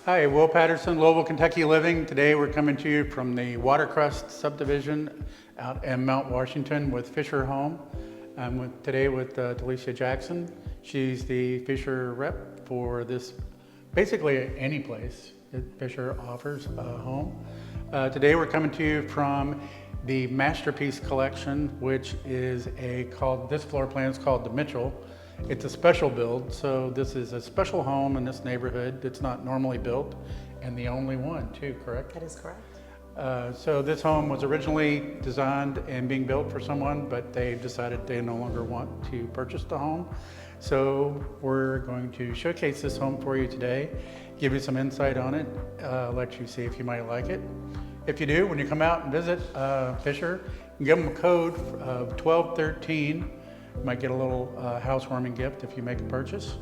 Hi, Will Patterson, Louisville, Kentucky Living. Today we're coming to you from the Watercrest subdivision out in Mount Washington with Fischer Home. I'm today with Delicia Jackson. She's the Fischer rep for this, basically any place that Fischer offers a home. Today we're coming to you from the Masterpiece Collection, which is this floor plan is called the Mitchell. It's a special build, so this is a special home in this neighborhood that's not normally built, and the only one too, correct? That is correct. So this home was originally designed and being built for someone, but they decided they no longer want to purchase the home. So we're going to showcase this home for you today, give you some insight on it, let you see if you might like it. If you do, when you come out and visit Fischer, you can give them a code of 1213. You might get a little housewarming gift if you make a purchase,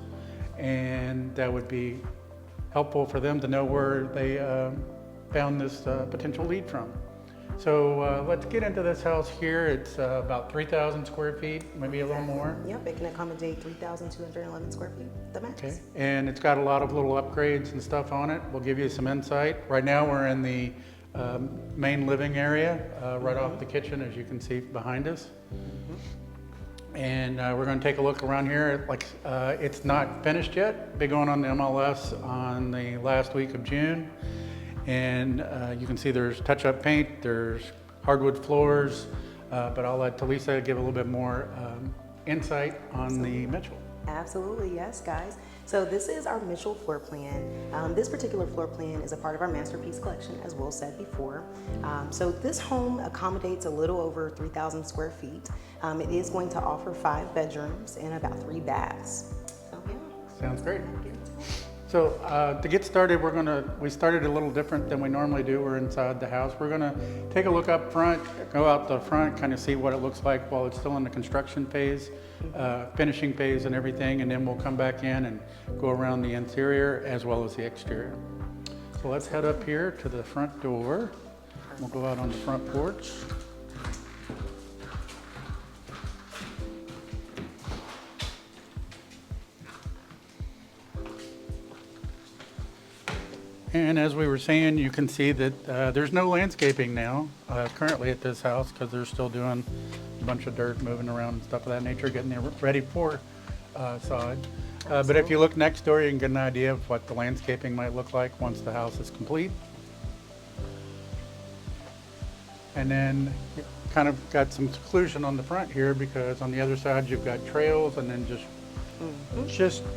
and that would be helpful for them to know where they found this potential lead from. So let's get into this house here. It's about 3,000 square feet, maybe a little more. Yep, it can accommodate 3,211 square feet, the max. Okay, and it's got a lot of little upgrades and stuff on it. We'll give you some insight. Right now we're in the main living area, right off the kitchen, as you can see behind us. And we're going to take a look around here. It's not finished yet. Be going on the MLS on the last week of June. And you can see there's touch-up paint, there's hardwood floors, but I'll let Talisa give a little bit more insight on the Mitchell. Absolutely, yes, guys. So this is our Mitchell floor plan. This particular floor plan is a part of our Masterpiece Collection, as Will said before. So this home accommodates a little over 3,000 square feet. It is going to offer 5 bedrooms and about 3 baths. So yeah. Sounds great. So to get started, we started a little different than we normally do. We're inside the house. We're gonna take a look up front, go out the front, kind of see what it looks like while it's still in the construction phase, finishing phase and everything, and then we'll come back in and go around the interior as well as the exterior. So let's head up here to the front door. We'll go out on the front porch. And as we were saying, you can see that there's no landscaping now currently at this house because they're still doing a bunch of dirt moving around and stuff of that nature, getting it ready for sod. But if you look next door, you can get an idea of what the landscaping might look like once the house is complete. And then you kind of got some seclusion on the front here because on the other side you've got trails, and then just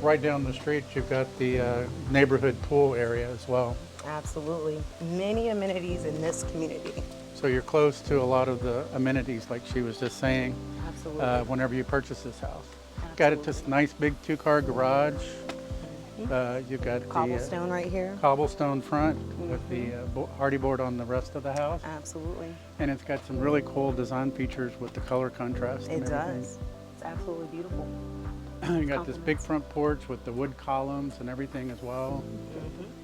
right down the street, you've got the neighborhood pool area as well. Absolutely. Many amenities in this community. So you're close to a lot of the amenities, like she was just saying. Absolutely. Whenever you purchase this house. Absolutely. Got it this nice big 2-car garage. You've got Cobblestone right here. Cobblestone front with the hardy board on the rest of the house. Absolutely. And it's got some really cool design features with the color contrast. It does. It's absolutely beautiful. You got this big front porch with the wood columns and everything as well.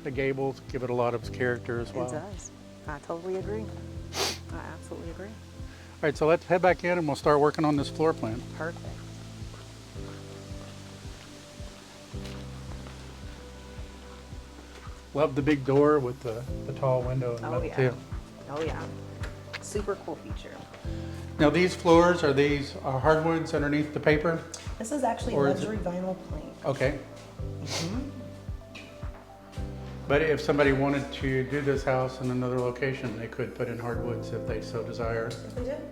The gables give it a lot of character as well. It does. I totally agree. I absolutely agree. All right, so let's head back in and we'll start working on this floor plan. Perfect. Love the big door with the tall window in the middle too. Oh yeah. Super cool feature. Now these floors, are these hardwoods underneath the paper? This is actually luxury vinyl plank. Okay. But if somebody wanted to do this house in another location, they could put in hardwoods if they so desire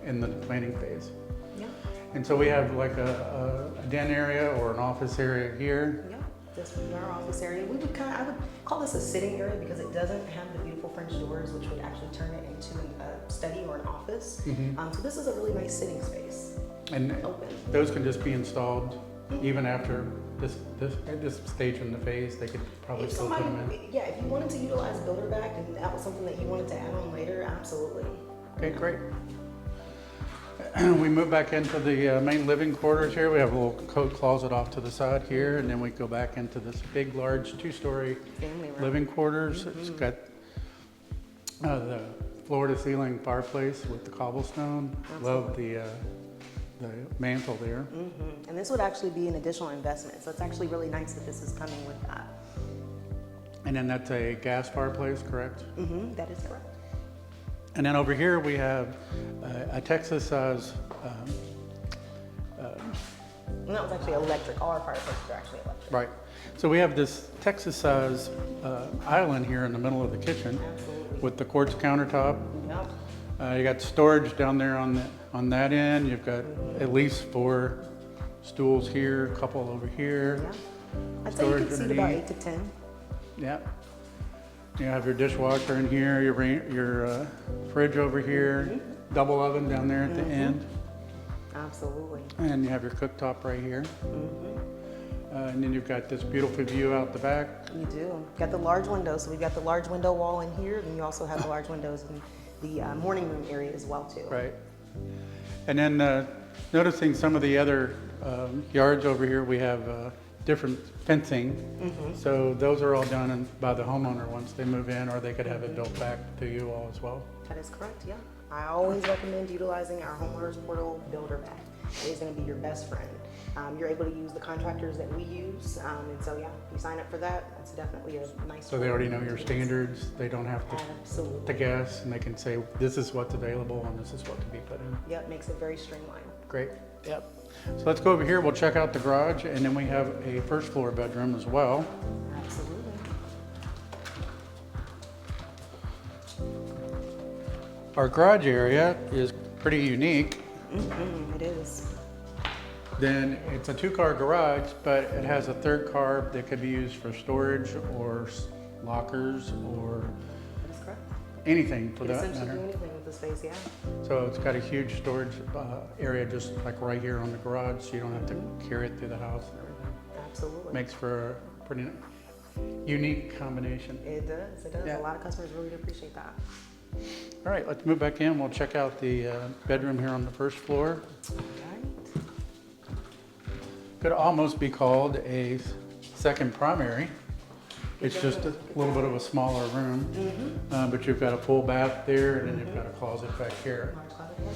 in the planning phase. Yeah. And so we have like a den area or an office area here. Yeah. This would be our office area. I would call this a sitting area because it doesn't have the beautiful French doors, which would actually turn it into a study or an office. So this is a really nice sitting space. And those can just be installed even after this stage in the phase. They could probably still put them in. Yeah, if you wanted to utilize builder back and that was something that you wanted to add on later, absolutely. Okay, great. We move back into the main living quarters here. We have a little coat closet off to the side here, and then we go back into this big, large 2-story living quarters. It's got the floor-to-ceiling fireplace with the cobblestone. Love the mantle there. And this would actually be an additional investment, so it's actually really nice that this is coming with that. And then that's a gas fireplace, correct? That is correct. And then over here we have a Texas size, And that was actually electric. All our fireplaces are actually electric. right. So we have this Texas size island here in the middle of the kitchen Absolutely. with the quartz countertop. Yep. You got storage down there on that end. You've got at least 4 stools here, a couple over here. Yeah. I'd say you Storage could seat about underneath. 8 to 10. Yeah. You have your dishwasher in here, your fridge over here, double oven down there at the end, Absolutely. and you have your cooktop right here. And then you've got this beautiful view out the back. You do. Got the large windows. So we've got the large window wall in here, and you also have the large windows in the morning room area as well too. Right. And then noticing some of the other yards over here, we have different fencing. So those are all done by the homeowner once they move in, or they could have it built back to you all as well. That is correct, yeah. I always recommend utilizing our homeowners portal builder pack. It is going to be your best friend. You're able to use the contractors that we use, and so yeah, you sign up for that. That's definitely a nice. So they already know your standards. They don't have Absolutely. to guess, and they can say, this is what's available and this is what to be put in. Yep, makes it very streamlined. Great. Yep. So let's go over here. We'll check out the garage, and then we have a first floor bedroom as well. Absolutely. Our garage area is pretty unique. It is. Then it's a 2-car garage, but it has a 3rd car that could be used for storage or lockers or That is correct. anything for You can that essentially do matter. anything with the space, yeah. So it's got a huge storage area just like right here on the garage, so you don't have to carry it through the house and everything. Absolutely. Makes for a pretty unique combination. It does. It does. Yeah. A lot of customers really appreciate that. All right, let's move back in. We'll check out the bedroom here on the first floor. All right. Could almost be called a second primary. It's just a little bit of a smaller room, but you've got a full bath there, and then you've got a closet back here. Large closet, yeah.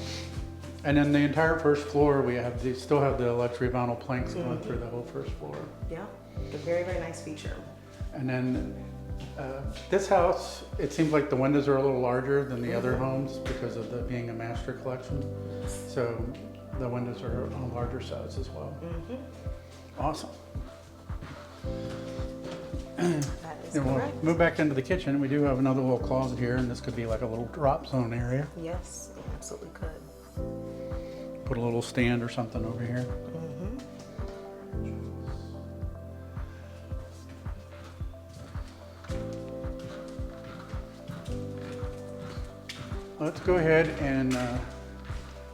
And then the entire first floor, we have still have the luxury vinyl planks going through the whole first floor. Yeah. It's a very, very nice feature. And then this house, it seems like the windows are a little larger than the other homes because of the being a master collection. So the windows are on larger size as well. Awesome. That is Then we'll correct. move back into the kitchen. We do have another little closet here, and this could be like a little drop zone area. Yes, it absolutely could. Put a little stand or something over here. Let's go ahead and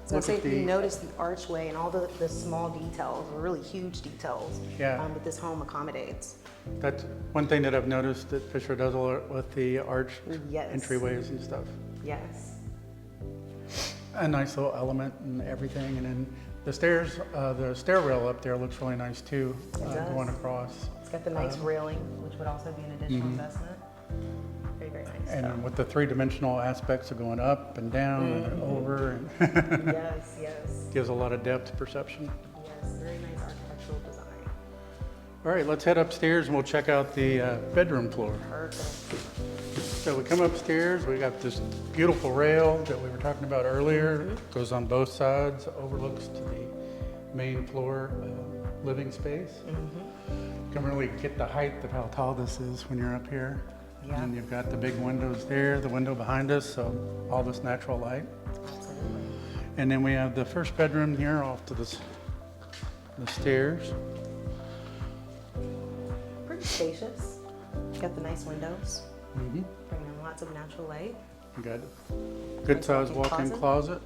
So look say at if you the, notice the archway and all the small details, the really huge details Yeah. that this home accommodates. that's one thing that I've noticed that Fischer does a lot with the arch Yes. entryways and stuff. Yes. A nice little element and everything. And then the stairs, the stair rail up there looks really nice too, does. going across. It's got the nice railing, which would also be an additional investment. Very, very nice. And with the 3-dimensional aspects of going up and down and over, and Yes, yes, gives a lot of depth perception. yes. Very nice architectural design. All right, let's head upstairs and we'll check out the bedroom floor. Perfect. So we come upstairs, we got this beautiful rail that we were talking about earlier. Goes on both sides, overlooks to the main floor living space. You can really get the height of how tall this is when you're up here. Yeah. And you've got the big windows there, the window behind us, so all this natural light. Absolutely. And then we have the first bedroom here off to the stairs. Pretty spacious. Got the nice windows, Mm-hmm. bringing in lots of natural light. We got good Nice sized walk-in walk-in closet.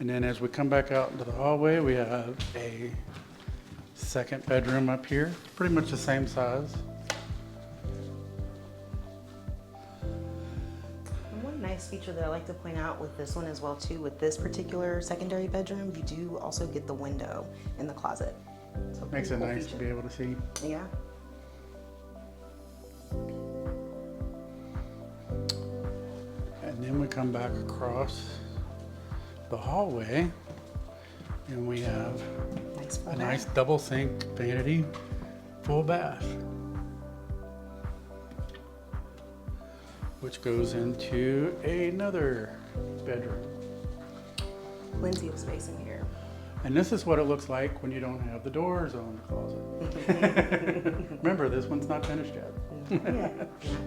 And then as we come back out into the hallway, we have a second bedroom up here, pretty much the same size. And one nice feature that I like to point out with this one as well too, with this particular secondary bedroom, you do also get the window in the closet. So Makes it pretty cool nice to feature. be able to see. Yeah. And then we come back across the hallway, and we have Nice full a bath. nice double sink vanity full bath, which goes into another bedroom. Plenty of space in here. And this is what it looks like when you don't have the doors on the closet. Remember, this one's not finished yet.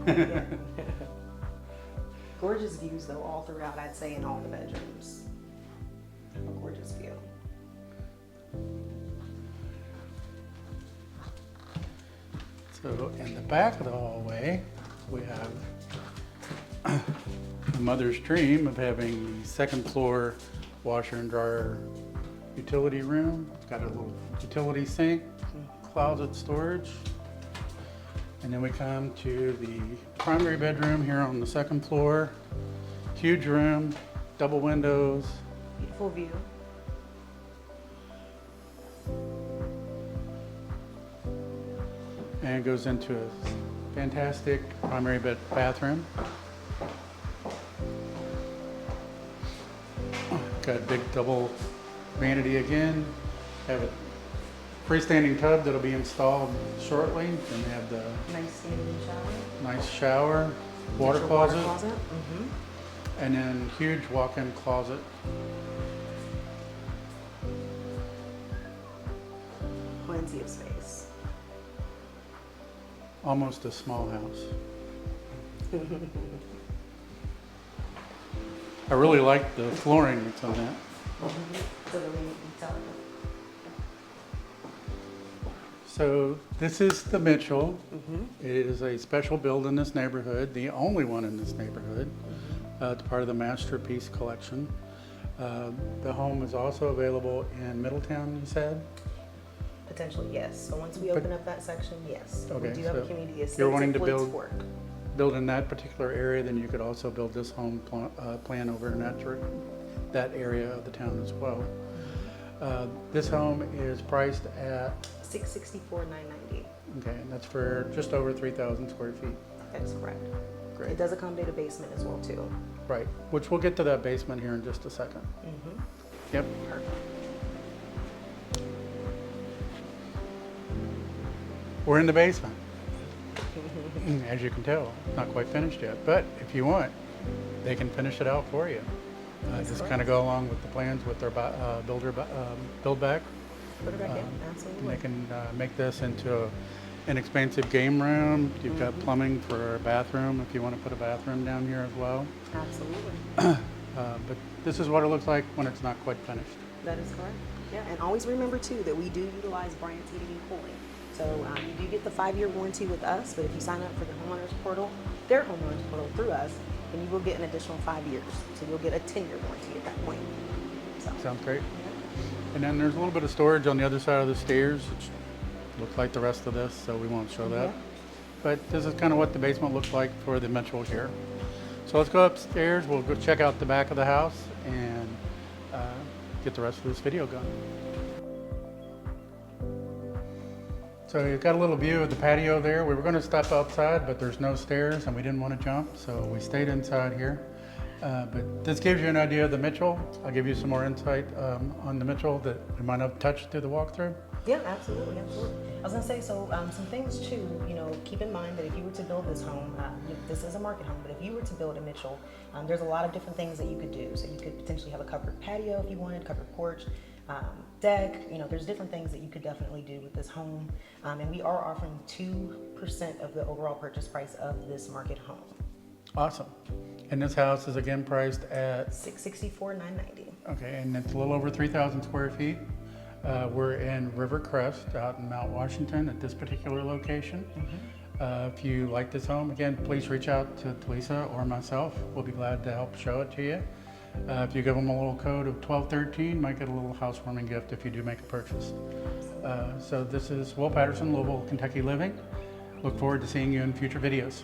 Yeah. Gorgeous views though all throughout, I'd say, in all the bedrooms. A gorgeous view. So in the back of the hallway, we have a mother's dream of having the second floor washer and dryer utility room. It's got a little utility sink, closet storage. And then we come to the primary bedroom here on the second floor. Huge room, double windows. Beautiful view. And it goes into a fantastic primary bathroom. Got a big double vanity again. Have a freestanding tub that'll be installed shortly. Then we have the Nice standing shower. nice shower, water Extra closet, Mm-hmm. and then huge walk-in closet. Plenty of space. Almost a small house. I really like the flooring that's on that. So the really detailed. So this is the Mitchell. It is a special build in this neighborhood, the only one in this neighborhood. It's part of the Masterpiece Collection. The home is also available in Middletown, you said? Potentially, yes. So once we open up that section, yes. Okay, We do have a so community estate. you're wanting to Floyd's build- Fork. Build in that particular area, then you could also build this home plan over in that area of the town as well. This home is priced at, $664,990. okay, and that's for just over 3,000 square feet. That is correct. Great. It does accommodate a basement as well too. Right, which we'll get to that basement here in just a second. Yep. We're in the basement. As you can tell, not quite finished yet, but if you want, they can finish it out for you. Just kind of go along with the plans with their build back. Put it back in, And absolutely. they can make this into an expansive game room. You've got plumbing for a bathroom if you want to put a bathroom down here as well. Absolutely. But this is what it looks like when it's not quite finished. That is correct. Yeah, and always remember too that we do utilize Bryant's Heating and Cooling. So you do get the 5-year warranty with us, but if you sign up for the homeowners portal, their homeowners portal through us, then you will get an additional 5 years. So you'll get a 10-year warranty at that point. So, Sounds great. yeah. And then there's a little bit of storage on the other side of the stairs, which looks like the rest of this, so we won't show that. Yeah. But this is kind of what the basement looks like for the Mitchell here. So let's go upstairs, we'll go check out the back of the house and get the rest of this video going. So you've got a little view of the patio there. We were going to step outside, but there's no stairs and we didn't want to jump, so we stayed inside here. But this gives you an idea of the Mitchell. I'll give you some more insight on the Mitchell that we might have touched through the walkthrough. Yeah, absolutely, absolutely. I was gonna say, so some things too, keep in mind that if you were to build this home, this is a market home, but if you were to build a Mitchell, there's a lot of different things that you could do. So you could potentially have a covered patio if you wanted, covered porch, deck, there's different things that you could definitely do with this home. And we are offering 2% of the overall purchase price of this market home. Awesome. And this house is again priced at, $664,990. okay, and it's a little over 3,000 square feet. We're in Rivercrest out in Mount Washington at this particular location. If you like this home, again, please reach out to Lisa or myself. We'll be glad to help show it to you. If you give them a little code of 1213, might get a little housewarming gift if you do make a purchase. So this is Will Patterson, Louisville, Kentucky Living. Look forward to seeing you in future videos.